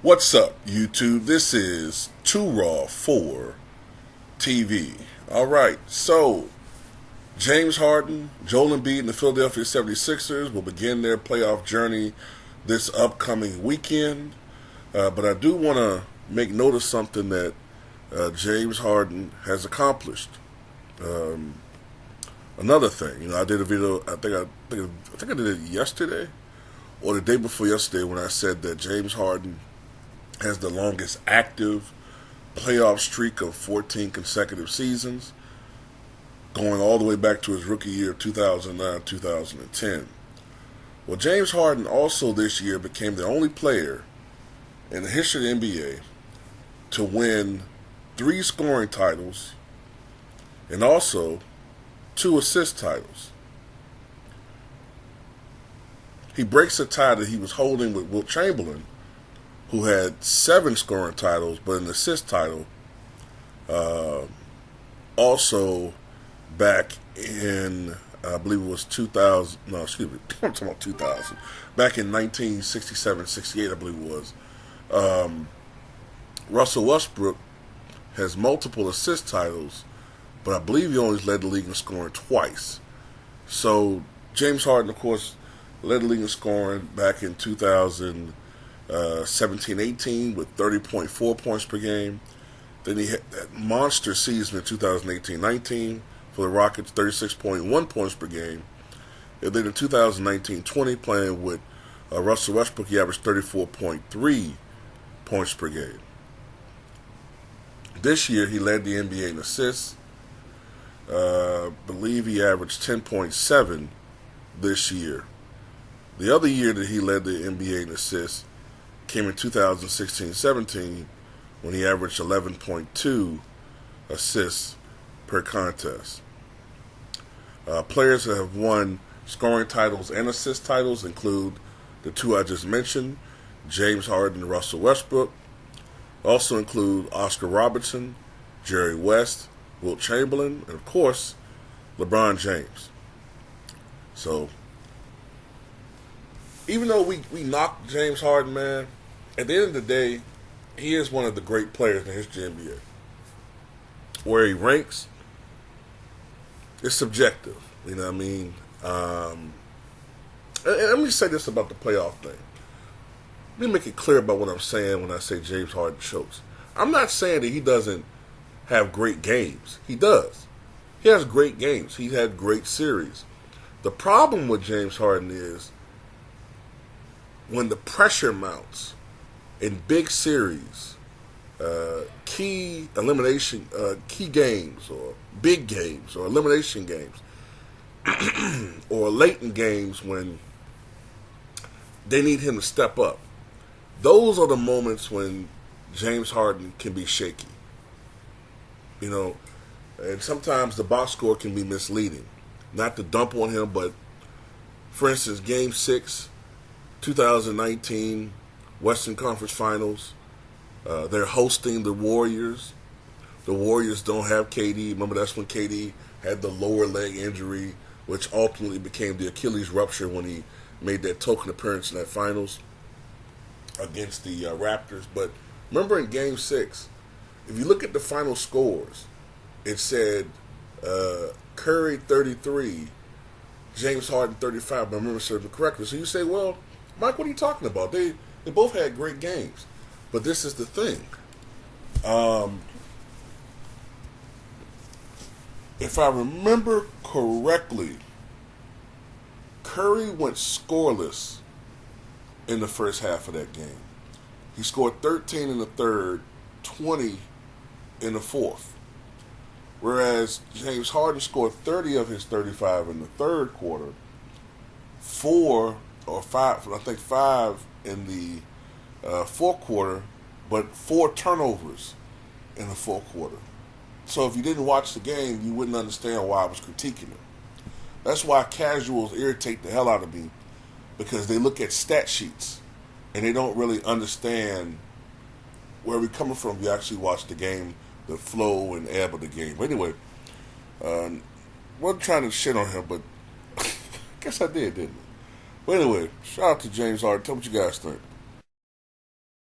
What's up, YouTube? This is Too Raw for TV. Alright, so James Harden, Joel Embiid, and the Philadelphia 76ers will begin their playoff journey this upcoming weekend. But I do want to make note of something that James Harden has accomplished. Another thing, I did a video. I think I did it yesterday or the day before yesterday when I said that James Harden has the longest active playoff streak of 14 consecutive seasons, going all the way back to his rookie year of 2009-2010. Well, James Harden also this year became the only player in the history of the NBA to win 3 scoring titles and also 2 assist titles. He breaks a tie that he was holding with Wilt Chamberlain, who had 7 scoring titles, but an assist title. Also, back in, I believe it was 2000, no, excuse me, I'm talking about 2000. Back in 1967-68, I believe it was. Russell Westbrook has multiple assist titles, but I believe he only led the league in scoring twice. So, James Harden, of course, led the league in scoring back in 2017-18 with 30.4 points per game. Then he had that monster season in 2018-19 for the Rockets, 36.1 points per game. And then in 2019-20, playing with Russell Westbrook, he averaged 34.3 points per game. This year, he led the NBA in assists. Believe he averaged 10.7 this year. The other year that he led the NBA in assists came in 2016-17 when he averaged 11.2 assists per contest. Players that have won scoring titles and assist titles include the 2 I just mentioned, James Harden and Russell Westbrook. Also include Oscar Robertson, Jerry West, Wilt Chamberlain, and of course, LeBron James. So, even though we knocked James Harden, man, at the end of the day, he is one of the great players in the history of the NBA. Where he ranks, it's subjective. You know what I mean? And let me say this about the playoff thing. Let me make it clear about what I'm saying when I say James Harden chokes. I'm not saying that he doesn't have great games. He does. He has great games. He's had great series. The problem with James Harden is when the pressure mounts in big series, key games or big games or elimination games or latent games when they need him to step up. Those are the moments when James Harden can be shaky. And sometimes the box score can be misleading. Not to dump on him, but for instance, Game 6, 2019 Western Conference Finals. They're hosting the Warriors. The Warriors don't have KD. Remember, that's when KD had the lower leg injury, which ultimately became the Achilles rupture when he made that token appearance in that finals against the Raptors. But remember in Game 6, if you look at the final scores, it said Curry 33, James Harden 35, if I remember serving correctly. So you say, well, Mike, what are you talking about? They both had great games. But this is the thing. If I remember correctly, Curry went scoreless in the first half of that game. He scored 13 in the third, 20 in the fourth. Whereas James Harden scored 30 of his 35 in the third quarter, 4 or 5, I think 5 in the fourth quarter, but 4 turnovers in the fourth quarter. So if you didn't watch the game, you wouldn't understand why I was critiquing him. That's why casuals irritate the hell out of me, because they look at stat sheets and they don't really understand where we're coming from. You actually watch the game, the flow and ebb of the game. Anyway, wasn't trying to shit on him, but I guess I did, didn't I? Well, anyway, shout out to James Harden. Tell me what you guys think.